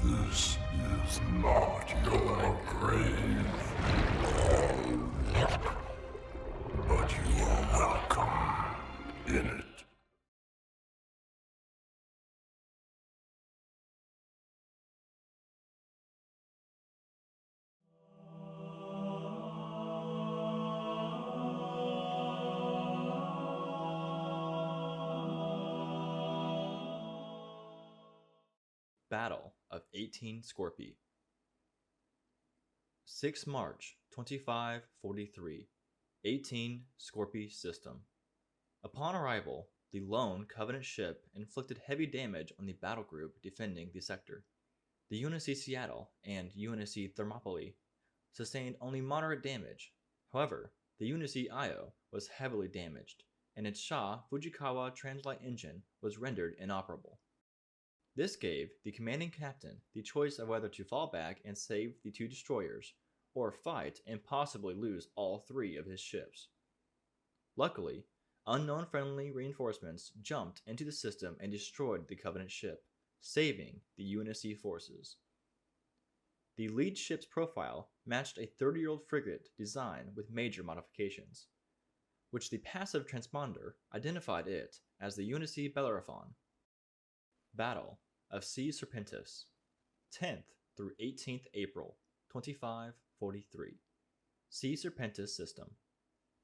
This is not your grave, but you are welcome in it. Battle of 18 Scorpii. 6 March 2543. 18 Scorpii System. Upon arrival, the lone Covenant ship inflicted heavy damage on the battle group defending the sector. The UNSC Seattle and UNSC Thermopylae sustained only moderate damage. However, the UNSC Io was heavily damaged, and its Sha Fujikawa translight engine was rendered inoperable. This gave the commanding captain the choice of whether to fall back and save the 2 destroyers, or fight and possibly lose all 3 of his ships. Luckily, unknown friendly reinforcements jumped into the system and destroyed the Covenant ship, saving the UNSC forces. The lead ship's profile matched a 30-year-old frigate design with major modifications, which the passive transponder identified it as the UNSC Bellerophon. Battle of C. Serpentis, 10th through 18th April 2543. C. Serpentis System.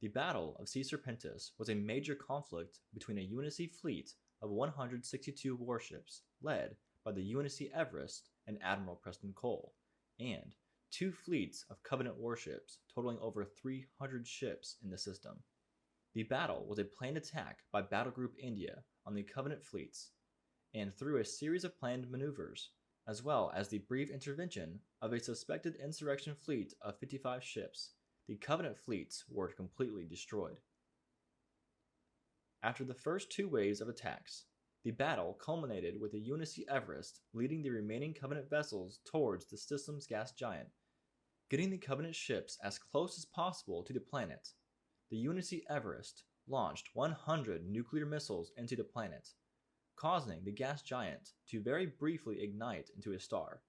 The Battle of C. Serpentis was a major conflict between a UNSC fleet of 162 warships led by the UNSC Everest and Admiral Preston Cole, and 2 fleets of Covenant warships totaling over 300 ships in the system. The battle was a planned attack by Battle Group India on the Covenant fleets, and through a series of planned maneuvers, as well as the brief intervention of a suspected insurrection fleet of 55 ships, the Covenant fleets were completely destroyed. After the first 2 waves of attacks, the battle culminated with the UNSC Everest leading the remaining Covenant vessels towards the system's gas giant, getting the Covenant ships as close as possible to the planet. The UNSC Everest launched 100 nuclear missiles into the planet, causing the gas giant to very briefly ignite into a star,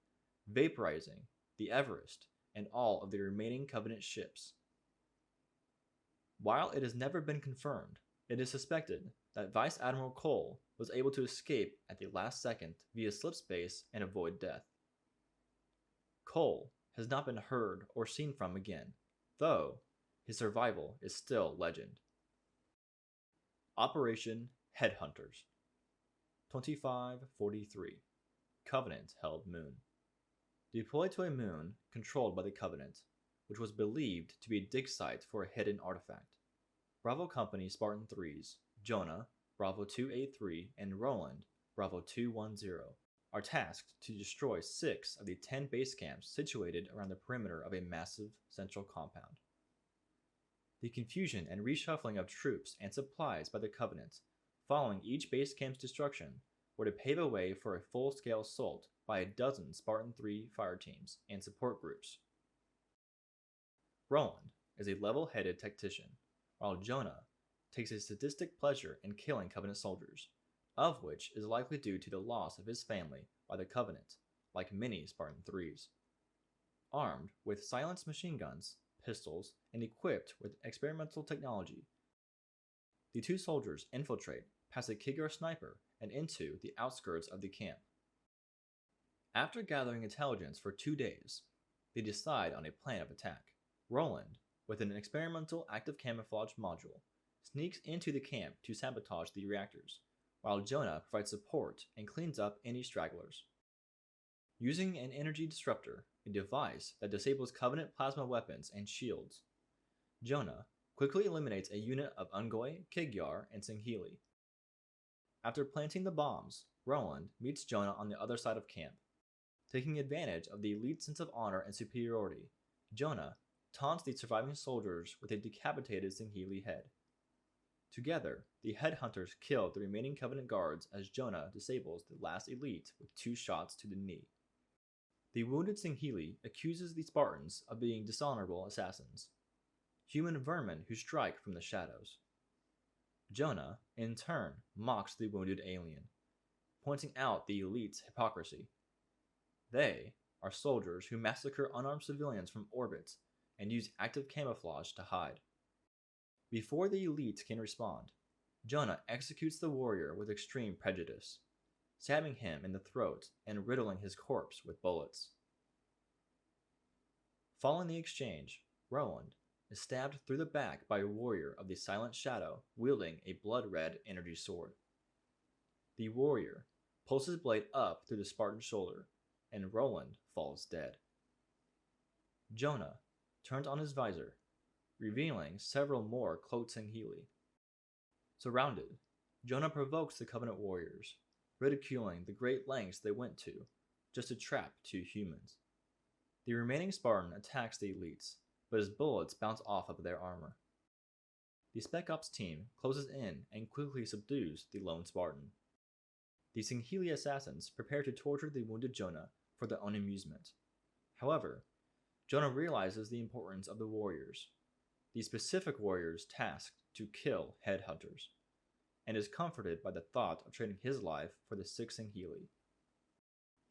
vaporizing the Everest and all of the remaining Covenant ships. While it has never been confirmed, it is suspected that Vice Admiral Cole was able to escape at the last second via slip space and avoid death. Cole has not been heard or seen from again, though his survival is still legend. Operation Headhunters. 2543. Covenant held moon. Deployed to a moon controlled by the Covenant, which was believed to be a dig site for a hidden artifact. Bravo Company Spartan 3s, Jonah, Bravo 283, and Roland, Bravo 210, are tasked to destroy 6 of the 10 base camps situated around the perimeter of a massive central compound. The confusion and reshuffling of troops and supplies by the Covenant following each base camp's destruction were to pave a way for a full-scale assault by a dozen Spartan 3 fire teams and support groups. Roland is a level-headed tactician, while Jonah takes a sadistic pleasure in killing Covenant soldiers, of which is likely due to the loss of his family by the Covenant, like many Spartan 3s. Armed with silenced machine guns, pistols, and equipped with experimental technology, the 2 soldiers infiltrate past a Kigar sniper and into the outskirts of the camp. After gathering intelligence for 2 days, they decide on a plan of attack. Roland, with an experimental active camouflage module, sneaks into the camp to sabotage the reactors, while Jonah provides support and cleans up any stragglers. Using an energy disruptor, a device that disables Covenant plasma weapons and shields, Jonah quickly eliminates a unit of Ungoy, Kigyar, and Singhili. After planting the bombs, Roland meets Jonah on the other side of camp. Taking advantage of the elite sense of honor and superiority, Jonah taunts the surviving soldiers with a decapitated Singhili head. Together, the headhunters kill the remaining Covenant guards as Jonah disables the last elite with 2 shots to the knee. The wounded Singhili accuses the Spartans of being dishonorable assassins, human vermin who strike from the shadows. Jonah, in turn, mocks the wounded alien, pointing out the elite's hypocrisy. They are soldiers who massacre unarmed civilians from orbit and use active camouflage to hide. Before the elite can respond, Jonah executes the warrior with extreme prejudice, stabbing him in the throat and riddling his corpse with bullets. Following the exchange, Roland is stabbed through the back by a warrior of the Silent Shadow wielding a blood-red energy sword. The warrior pulls his blade up through the Spartan's shoulder, and Roland falls dead. Jonah turns on his visor, revealing several more cloaked Singhili. Surrounded, Jonah provokes the Covenant warriors, ridiculing the great lengths they went to just to trap 2 humans. The remaining Spartan attacks the elites, but his bullets bounce off of their armor. The Spec Ops team closes in and quickly subdues the lone Spartan. The Singhili assassins prepare to torture the wounded Jonah for their own amusement. However, Jonah realizes the importance of the warriors, the specific warriors tasked to kill headhunters, and is comforted by the thought of trading his life for the 6 Singhili.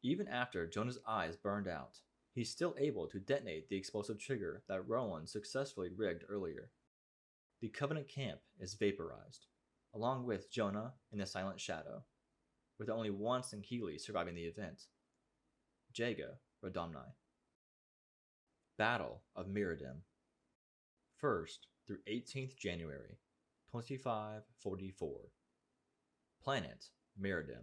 Even after Jonah's eyes burned out, he's still able to detonate the explosive trigger that Roland successfully rigged earlier. The Covenant camp is vaporized, along with Jonah and the Silent Shadow, with only 1 Singhili surviving the event, Jaga Radomni. Battle of Miradim, 1st through 18th January, 2544. Planet Miradim.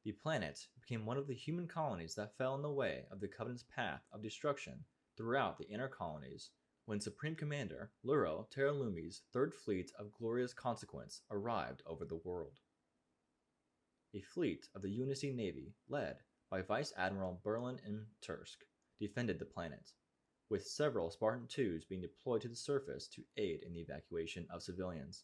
The planet became one of the human colonies that fell in the way of the Covenant's path of destruction throughout the inner colonies when Supreme Commander Luro Teralumi's 3rd Fleet of Glorious Consequence arrived over the world. A fleet of the UNSC Navy, led by Vice Admiral Berlin M. Tursk, defended the planet, with several Spartan IIs being deployed to the surface to aid in the evacuation of civilians.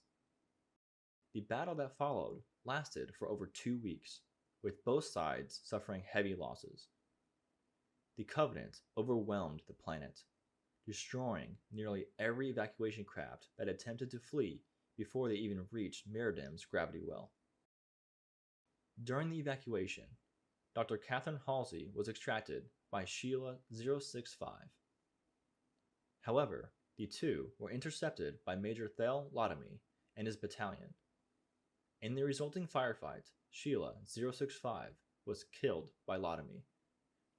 The battle that followed lasted for over 2 weeks, with both sides suffering heavy losses. The Covenant overwhelmed the planet, destroying nearly every evacuation craft that attempted to flee before they even reached Miradim's gravity well. During the evacuation, Dr. Catherine Halsey was extracted by Sheila 065. However, the 2 were intercepted by Major Thel Lotomy and his battalion. In the resulting firefight, Sheila 065 was killed by Lotomy,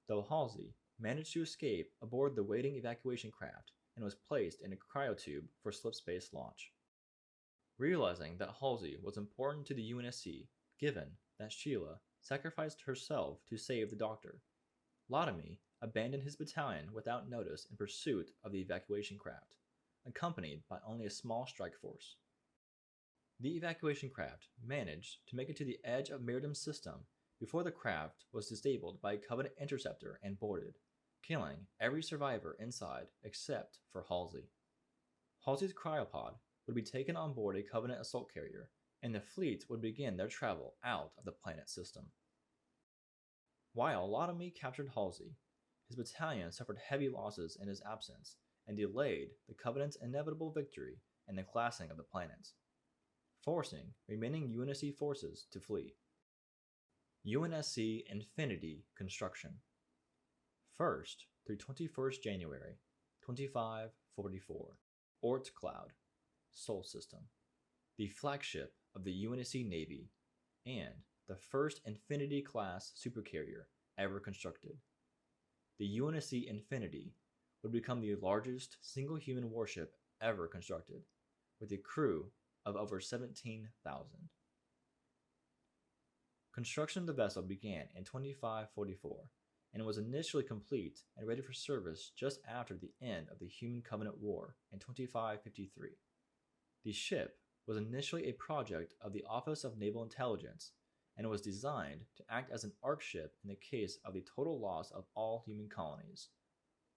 though Halsey managed to escape aboard the waiting evacuation craft and was placed in a cryotube for slipspace launch. Realizing that Halsey was important to the UNSC, given that Sheila sacrificed herself to save the doctor, Lotomy abandoned his battalion without notice in pursuit of the evacuation craft, accompanied by only a small strike force. The evacuation craft managed to make it to the edge of Miradim's system before the craft was disabled by a Covenant interceptor and boarded, killing every survivor inside except for Halsey. Halsey's cryopod would be taken on board a Covenant assault carrier, and the fleet would begin their travel out of the planet system. While Lotomy captured Halsey, his battalion suffered heavy losses in his absence and delayed the Covenant's inevitable victory and the classing of the planets, forcing remaining UNSC forces to flee. UNSC Infinity Construction, 1st through 21st January, 2544. Oort Cloud, Sol System, the flagship of the UNSC Navy and the first Infinity-class supercarrier ever constructed. The UNSC Infinity would become the largest single human warship ever constructed, with a crew of over 17,000. Construction of the vessel began in 2544 and was initially complete and ready for service just after the end of the Human-Covenant War in 2553. The ship was initially a project of the Office of Naval Intelligence and was designed to act as an arc ship in the case of the total loss of all human colonies.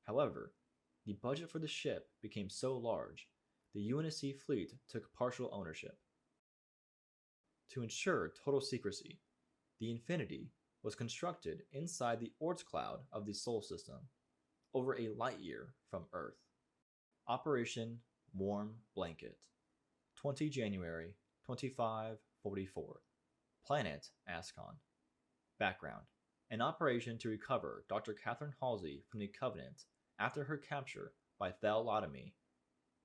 However, the budget for the ship became so large, the UNSC fleet took partial ownership. To ensure total secrecy, the Infinity was constructed inside the Oort cloud of the Sol system, over a light year from Earth. Operation Warm Blanket, 20 January 2544. Planet Ascon. Background: an operation to recover Dr. Catherine Halsey from the Covenant after her capture by Thallotomy,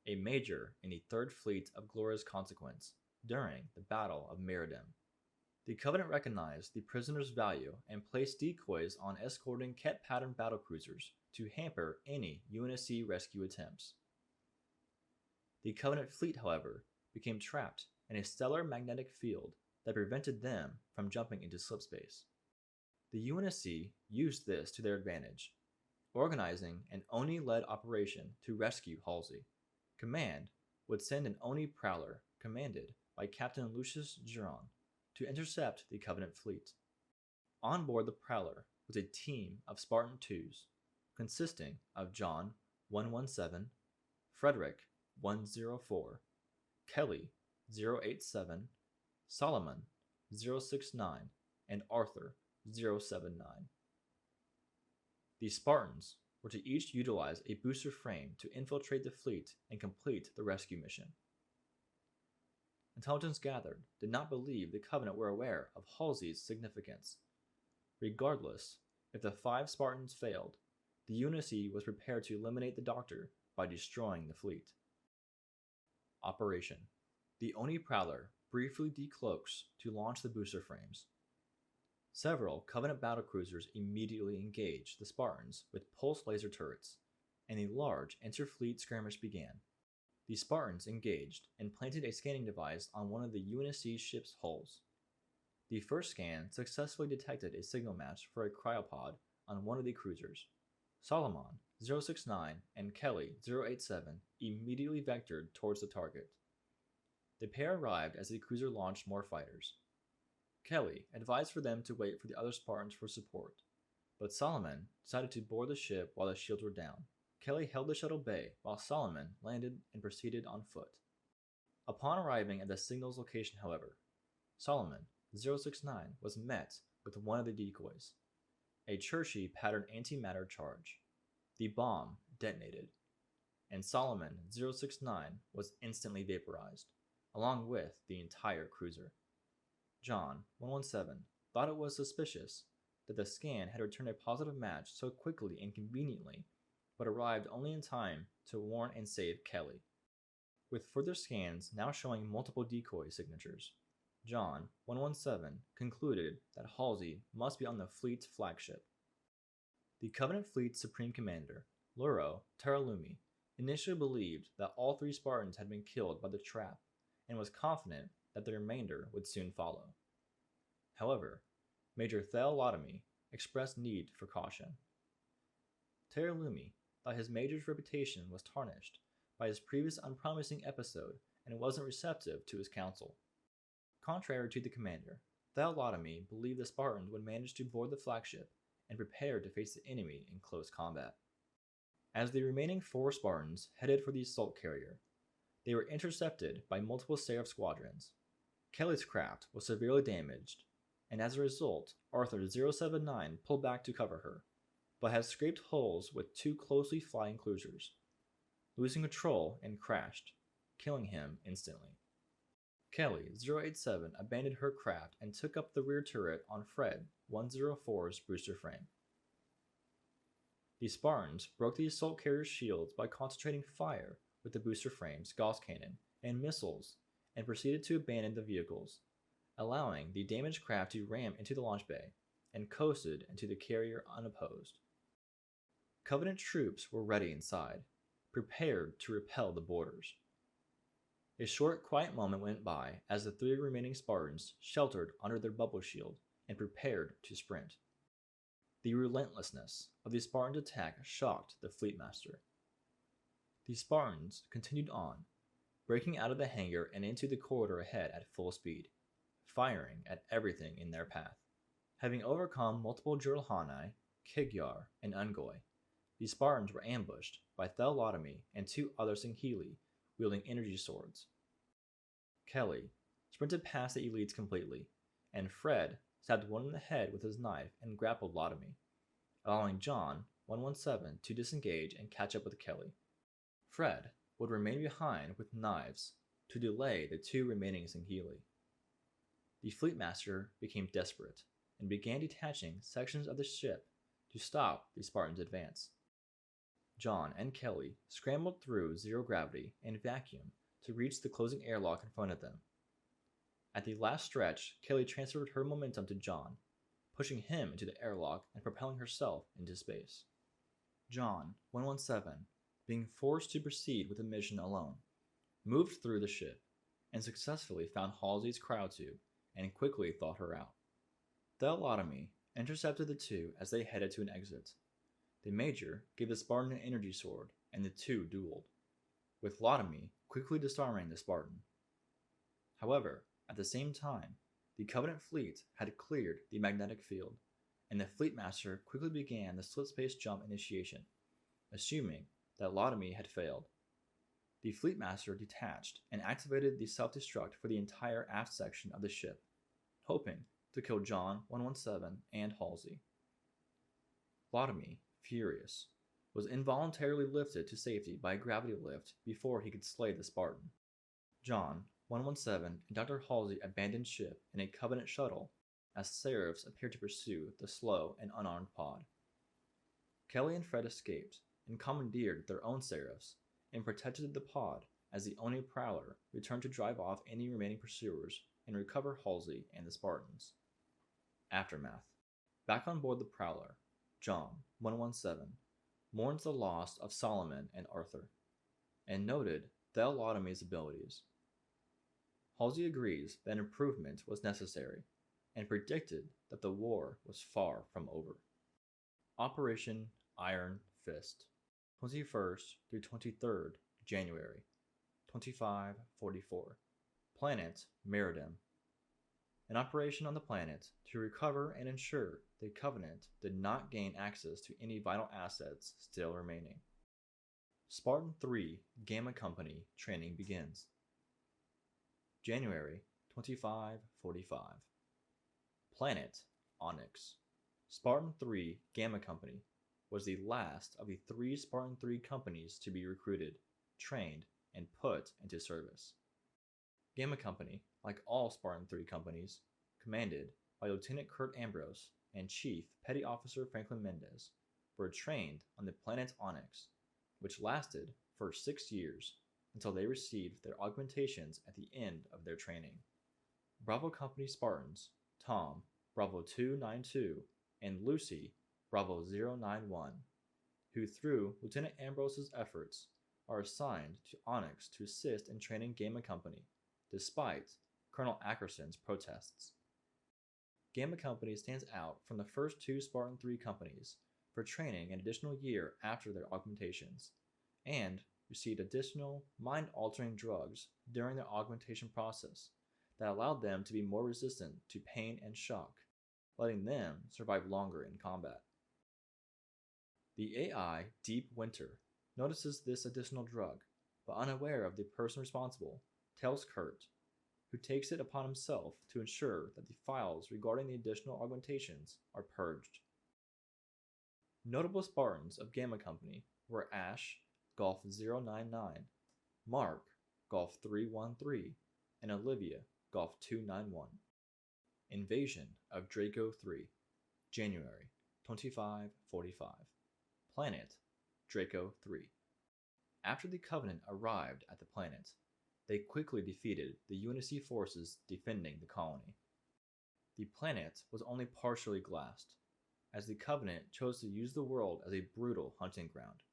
a major in the Third Fleet of Gloria's consequence during the Battle of Meriden. The Covenant recognized the prisoner's value and placed decoys on escorting Ket-pattern battlecruisers to hamper any UNSC rescue attempts. The Covenant fleet, however, became trapped in a stellar magnetic field that prevented them from jumping into slipspace. The UNSC used this to their advantage, organizing an Oni-led operation to rescue Halsey. Command would send an Oni prowler commanded by Captain Lucius Giron to intercept the Covenant fleet. On board the prowler was a team of Spartan 2s, consisting of John 117, Frederick 104, Kelly 087, Solomon 069, and Arthur 079. The Spartans were to each utilize a booster frame to infiltrate the fleet and complete the rescue mission. Intelligence gathered did not believe the Covenant were aware of Halsey's significance. Regardless, if the 5 Spartans failed, the UNSC was prepared to eliminate the Doctor by destroying the fleet. Operation. The Oni Prowler briefly decloaks to launch the booster frames. Several Covenant battlecruisers immediately engaged the Spartans with pulse laser turrets, and a large interfleet skirmish began. The Spartans engaged and planted a scanning device on one of the UNSC ship's hulls. The first scan successfully detected a signal match for a cryopod on one of the cruisers. Solomon 069 and Kelly 087 immediately vectored towards the target. The pair arrived as the cruiser launched more fighters. Kelly advised for them to wait for the other Spartans for support, but Solomon decided to board the ship while the shields were down. Kelly held the shuttle bay while Solomon landed and proceeded on foot. Upon arriving at the signal's location, however, Solomon 069 was met with one of the decoys, a Churchy pattern antimatter charge. The bomb detonated, and Solomon 069 was instantly vaporized, along with the entire cruiser. John 117 thought it was suspicious that the scan had returned a positive match so quickly and conveniently, but arrived only in time to warn and save Kelly. With further scans now showing multiple decoy signatures, John 117 concluded that Halsey must be on the fleet's flagship. The Covenant Fleet's Supreme Commander, Luro Teralumi, initially believed that all 3 Spartans had been killed by the trap and was confident that the remainder would soon follow. However, Major Thallotomy expressed need for caution. Teralumi thought his major's reputation was tarnished by his previous unpromising episode and wasn't receptive to his counsel. Contrary to the commander, Thallotomy believed the Spartans would manage to board the flagship and prepare to face the enemy in close combat. As the remaining 4 Spartans headed for the assault carrier, they were intercepted by multiple Seraph squadrons. Kelly's craft was severely damaged, and as a result, Arthur 079 pulled back to cover her, but had scraped hulls with 2 closely flying cruisers, losing control and crashed, killing him instantly. Kelly 087 abandoned her craft and took up the rear turret on Fred 104's booster frame. The Spartans broke the assault carrier's shields by concentrating fire with the booster frame's Gauss cannon and missiles and proceeded to abandon the vehicles, allowing the damaged craft to ram into the launch bay and coasted into the carrier unopposed. Covenant troops were ready inside, prepared to repel the boarders. A short, quiet moment went by as the 3 remaining Spartans sheltered under their bubble shield and prepared to sprint. The relentlessness of the Spartans' attack shocked the Fleetmaster. The Spartans continued on, breaking out of the hangar and into the corridor ahead at full speed, firing at everything in their path. Having overcome multiple Jurlhani, Kigyar, and Ungoy, the Spartans were ambushed by Thallotomy and 2 other Singhili wielding energy swords. Kelly sprinted past the elites completely, and Fred stabbed one in the head with his knife and grappled Lotomy, allowing John 117 to disengage and catch up with Kelly. Fred would remain behind with knives to delay the 2 remaining Singhili. The Fleetmaster became desperate and began detaching sections of the ship to stop the Spartans' advance. John and Kelly scrambled through zero gravity and vacuum to reach the closing airlock in front of them. At the last stretch, Kelly transferred her momentum to John, pushing him into the airlock and propelling herself into space. John 117, being forced to proceed with the mission alone, moved through the ship and successfully found Halsey's cryotube and quickly thawed her out. Theolotomy intercepted the two as they headed to an exit. The Major gave the Spartan an energy sword, and the two dueled, with Lotomy quickly disarming the Spartan. However, at the same time, the Covenant fleet had cleared the magnetic field, and the Fleetmaster quickly began the split-space jump initiation, assuming that Lotomy had failed. The Fleetmaster detached and activated the self-destruct for the entire aft section of the ship, hoping to kill John 117 and Halsey. Lotomy, furious, was involuntarily lifted to safety by a gravity lift before he could slay the Spartan. John 117 and Dr. Halsey abandoned ship in a Covenant shuttle as Seraphs appeared to pursue the slow and unarmed pod. Kelly and Fred escaped and commandeered their own Seraphs and protected the pod as the Oni Prowler returned to drive off any remaining pursuers and recover Halsey and the Spartans. Aftermath. Back on board the Prowler, John 117 mourns the loss of Solomon and Arthur, and noted Theolotomy's abilities. Halsey agrees that improvement was necessary, and predicted that the war was far from over. Operation Iron Fist, 21st through 23rd January, 2544. Planet Meridim. An operation on the planet to recover and ensure the Covenant did not gain access to any vital assets still remaining. Spartan 3 Gamma Company training begins. January 2545. Planet Onyx. Spartan 3 Gamma Company was the last of the 3 Spartan 3 companies to be recruited, trained, and put into service. Gamma Company, like all Spartan 3 companies, commanded by Lieutenant Kurt Ambrose and Chief Petty Officer Franklin Mendez, were trained on the planet Onyx, which lasted for 6 years until they received their augmentations at the end of their training. Bravo Company Spartans, Tom, Bravo 292, and Lucy, Bravo 091, who through Lieutenant Ambrose's efforts are assigned to Onyx to assist in training Gamma Company, despite Colonel Ackerson's protests. Gamma Company stands out from the first 2 Spartan 3 companies for training an additional year after their augmentations, and received additional mind-altering drugs during their augmentation process that allowed them to be more resistant to pain and shock, letting them survive longer in combat. The AI Deep Winter notices this additional drug, but unaware of the person responsible, tells Kurt, who takes it upon himself to ensure that the files regarding the additional augmentations are purged. Notable Spartans of Gamma Company were Ash, Golf 099, Mark, Golf 313, and Olivia, Golf 291. Invasion of Draco 3, January 2545. Planet Draco 3. After the Covenant arrived at the planet, they quickly defeated the UNSC forces defending the colony. The planet was only partially glassed, as the Covenant chose to use the world as a brutal hunting ground.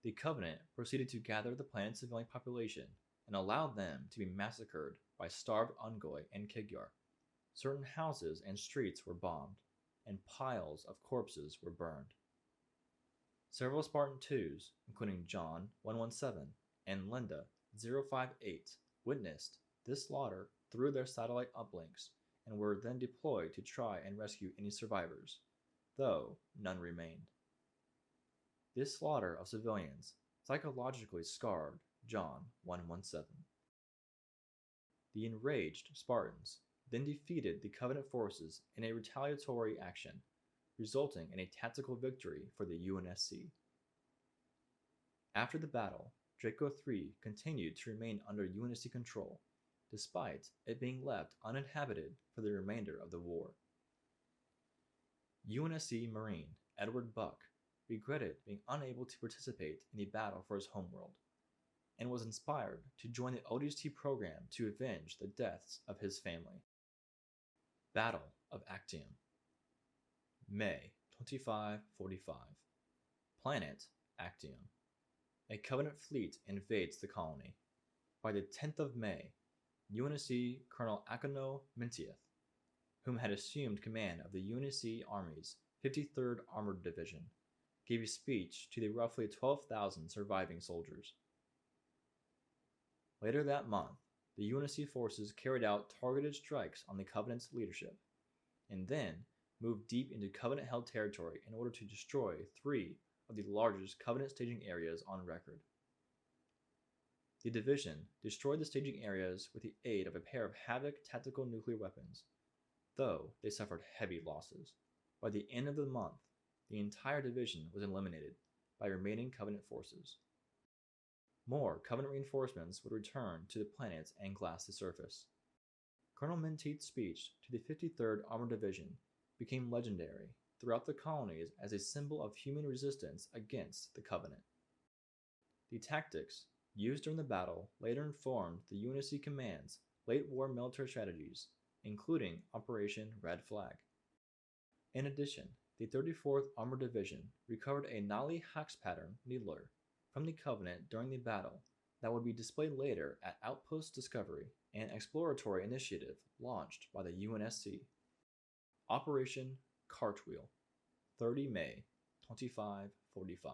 The Covenant proceeded to gather the planet's civilian population and allowed them to be massacred by starved Ungoi and Kigyar. Certain houses and streets were bombed, and piles of corpses were burned. Several Spartan 2s, including John 117 and Linda 058, witnessed this slaughter through their satellite uplinks and were then deployed to try and rescue any survivors, though none remained. This slaughter of civilians psychologically scarred John 117. The enraged Spartans then defeated the Covenant forces in a retaliatory action, resulting in a tactical victory for the UNSC. After the battle, Draco 3 continued to remain under UNSC control, despite it being left uninhabited for the remainder of the war. UNSC Marine Edward Buck regretted being unable to participate in the battle for his homeworld, and was inspired to join the ODST program to avenge the deaths of his family. Battle of Actium, May 2545. Planet Actium. A Covenant fleet invades the colony. By the 10th of May, UNSC Colonel Akono Mintieth, whom had assumed command of the UNSC Army's 53rd Armored Division, gave a speech to the roughly 12,000 surviving soldiers. Later that month, the UNSC forces carried out targeted strikes on the Covenant's leadership, and then moved deep into Covenant-held territory in order to destroy 3 of the largest Covenant staging areas on record. The division destroyed the staging areas with the aid of a pair of Havoc tactical nuclear weapons, though they suffered heavy losses. By the end of the month, the entire division was eliminated by remaining Covenant forces. More Covenant reinforcements would return to the planets and glass the surface. Colonel Menteith's speech to the 53rd Armored Division became legendary throughout the colonies as a symbol of human resistance against the Covenant. The tactics used during the battle later informed the UNSC Command's late-war military strategies, including Operation Red Flag. In addition, the 34th Armored Division recovered a Nali Hax pattern needler from the Covenant during the battle that would be displayed later at Outpost Discovery, an exploratory initiative launched by the UNSC. Operation Cartwheel, 30 May 2545.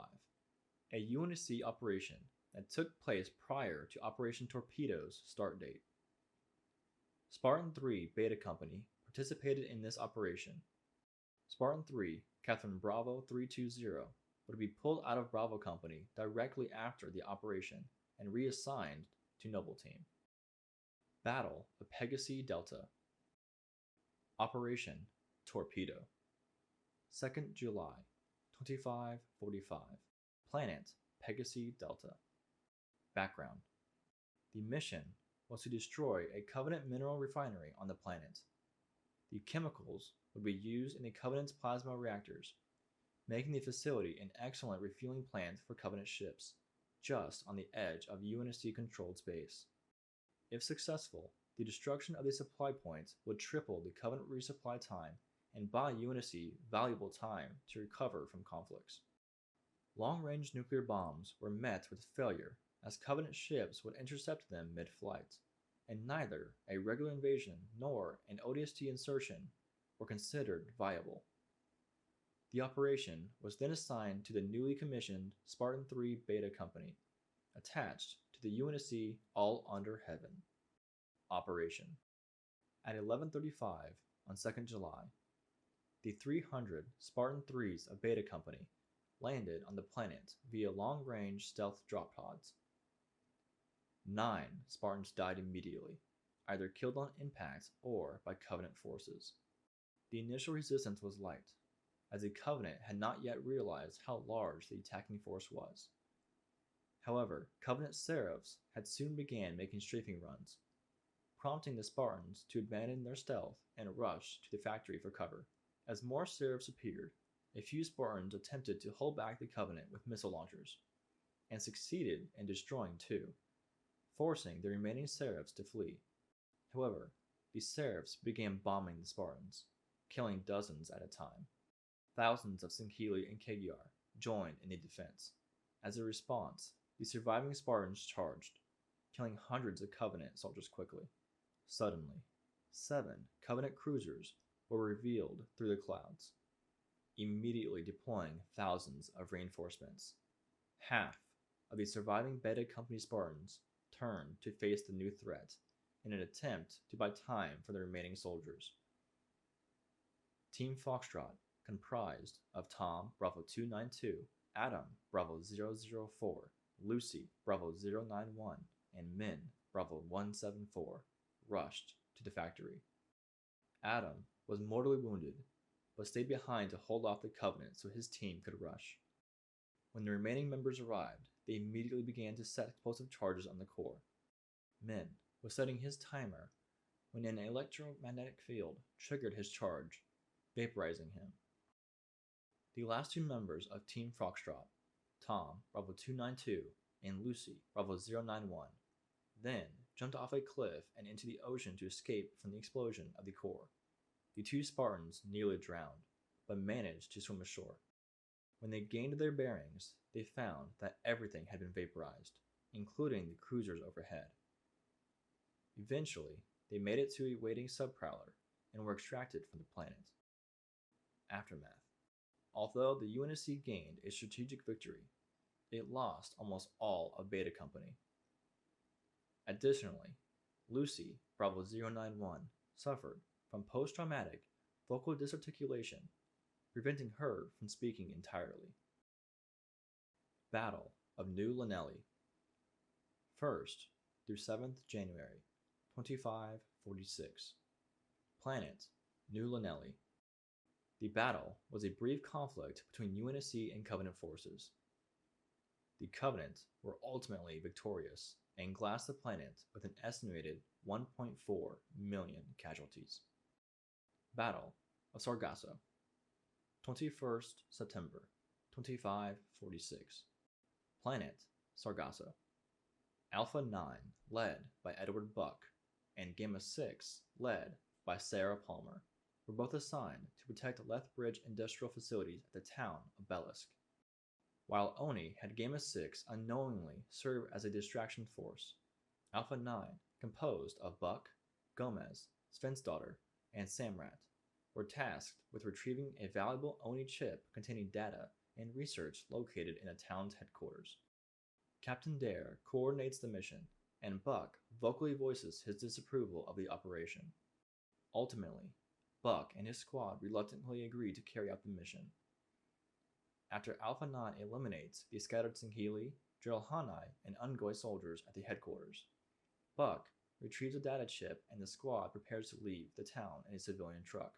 A UNSC operation that took place prior to Operation Torpedo's start date. Spartan 3 Beta Company participated in this operation. Spartan 3, Catherine Bravo 320, would be pulled out of Bravo Company directly after the operation and reassigned to Noble Team. Battle of Pegasi Delta. Operation Torpedo. 2nd July 2545. Planet Pegasi Delta. Background. The mission was to destroy a Covenant mineral refinery on the planet. The chemicals would be used in the Covenant's plasma reactors, making the facility an excellent refueling plant for Covenant ships, just on the edge of UNSC-controlled space. If successful, the destruction of the supply points would triple the Covenant resupply time and buy UNSC valuable time to recover from conflicts. Long-range nuclear bombs were met with failure as Covenant ships would intercept them mid-flight, and neither a regular invasion nor an ODST insertion were considered viable. The operation was then assigned to the newly commissioned Spartan 3 Beta Company, attached to the UNSC All Under Heaven. Operation. At 11:35 on 2nd July, the 300 Spartan 3s of Beta Company landed on the planet via long-range stealth drop pods. 9 Spartans died immediately, either killed on impact or by Covenant forces. The initial resistance was light, as the Covenant had not yet realized how large the attacking force was. However, Covenant Seraphs had soon began making strafing runs, prompting the Spartans to abandon their stealth and rush to the factory for cover. As more Seraphs appeared, a few Spartans attempted to hold back the Covenant with missile launchers, and succeeded in destroying 2, forcing the remaining Seraphs to flee. However, the Seraphs began bombing the Spartans, killing dozens at a time. Thousands of Sinkhili and Kagiar joined in the defense. As a response, the surviving Spartans charged, killing hundreds of Covenant soldiers quickly. Suddenly, 7 Covenant cruisers were revealed through the clouds, immediately deploying thousands of reinforcements. Half of the surviving Beta Company Spartans turned to face the new threat in an attempt to buy time for the remaining soldiers. Team Foxtrot, comprised of Tom Bravo 292, Adam Bravo 004, Lucy Bravo 091, and Min Bravo 174, rushed to the factory. Adam was mortally wounded, but stayed behind to hold off the Covenant so his team could rush. When the remaining members arrived, they immediately began to set explosive charges on the core. Min was setting his timer when an electromagnetic field triggered his charge, vaporizing him. The last two members of Team Foxtrot, Tom, Bravo 292, and Lucy, Bravo 091, then jumped off a cliff and into the ocean to escape from the explosion of the core. The two Spartans nearly drowned, but managed to swim ashore. When they gained their bearings, they found that everything had been vaporized, including the cruisers overhead. Eventually, they made it to a waiting subprowler and were extracted from the planet. Aftermath. Although the UNSC gained a strategic victory, it lost almost all of Beta Company. Additionally, Lucy, Bravo 091, suffered from post-traumatic vocal disarticulation, preventing her from speaking entirely. Battle of New Lanelli. 1st through 7th January 2546. Planet New Lanelli. The battle was a brief conflict between UNSC and Covenant forces. The Covenant were ultimately victorious and glassed the planet with an estimated 1.4 million casualties. Battle of Sargasso. 21st September 2546. Planet Sargasso. Alpha 9, led by Edward Buck, and Gamma 6, led by Sarah Palmer, were both assigned to protect Lethbridge industrial facilities at the town of Bellisk, while Oni had Gamma 6 unknowingly serve as a distraction force. Alpha 9, composed of Buck, Gomez, Svensdottir, and Samrat, were tasked with retrieving a valuable Oni chip containing data and research located in a town's headquarters. Captain Dare coordinates the mission, and Buck vocally voices his disapproval of the operation. Ultimately, Buck and his squad reluctantly agree to carry out the mission. After Alpha 9 eliminates the scattered Singhili, Jiralhanae, and Ungoi soldiers at the headquarters, Buck retrieves a data chip and the squad prepares to leave the town in a civilian truck.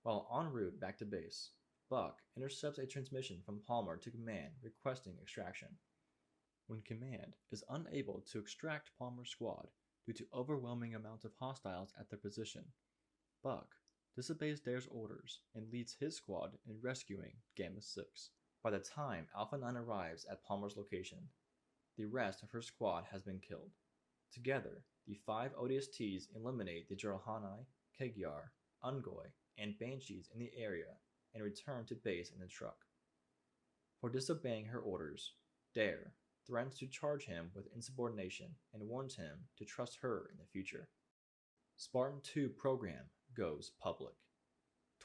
While en route back to base, Buck intercepts a transmission from Palmer to Command requesting extraction. When Command is unable to extract Palmer's squad due to overwhelming amounts of hostiles at their position, Buck disobeys Dare's orders and leads his squad in rescuing Gamma 6. By the time Alpha 9 arrives at Palmer's location, the rest of her squad has been killed. Together, the 5 ODSTs eliminate the Jiralhanae, Magyar, Ungoi, and Banshees in the area and return to base in the truck. For disobeying her orders, Dare threatens to charge him with insubordination and warns him to trust her in the future. Spartan 2 program goes public.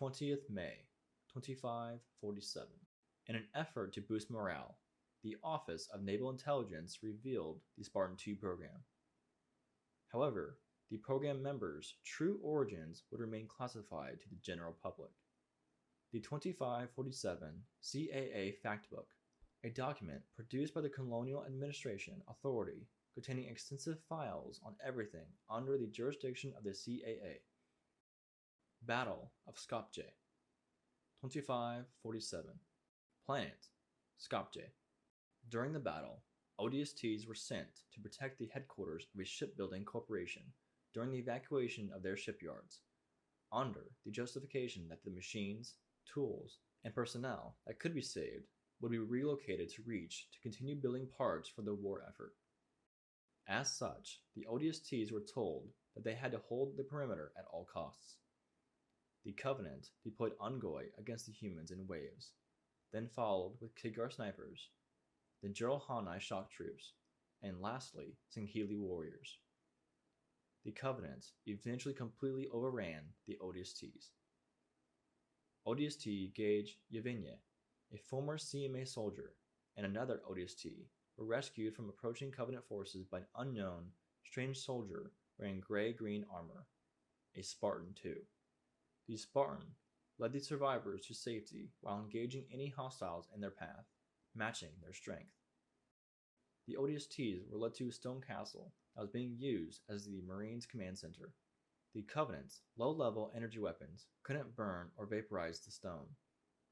20th May 2547. In an effort to boost morale, the Office of Naval Intelligence revealed the Spartan 2 program. However, the program members' true origins would remain classified to the general public. The 2547 CAA Factbook, a document produced by the Colonial Administration Authority containing extensive files on everything under the jurisdiction of the CAA. Battle of Skopje. 2547. Planet Skopje. During the battle, ODSTs were sent to protect the headquarters of a shipbuilding corporation during the evacuation of their shipyards, under the justification that the machines, tools, and personnel that could be saved would be relocated to Reach to continue building parts for the war effort. As such, the ODSTs were told that they had to hold the perimeter at all costs. The Covenant deployed Ungoi against the humans in waves, then followed with Khadgar snipers, then Jiralhanae shock troops, and lastly, Singhili warriors. The Covenant eventually completely overran the ODSTs. ODST Gage Yevine, a former CMA soldier, and another ODST were rescued from approaching Covenant forces by an unknown, strange soldier wearing gray-green armor, a Spartan 2. The Spartan led the survivors to safety while engaging any hostiles in their path, matching their strength. The ODSTs were led to a stone castle that was being used as the Marines' command center. The Covenant's low-level energy weapons couldn't burn or vaporize the stone,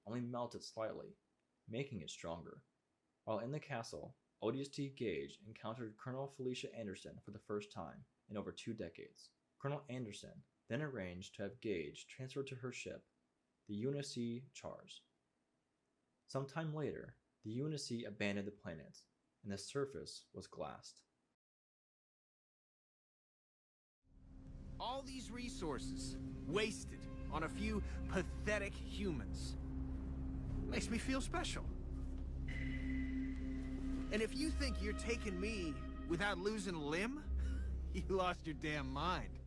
only melt it slightly, making it stronger. While in the castle, ODST Gage encountered Colonel Felicia Anderson for the first time in over 2 decades. Colonel Anderson then arranged to have Gage transferred to her ship, the UNSC Chars. Sometime later, the UNSC abandoned the planet, and the surface was glassed. All these resources, wasted on a few pathetic humans. Makes me feel special. And if you think you're taking me without losing a limb, you lost your damn mind.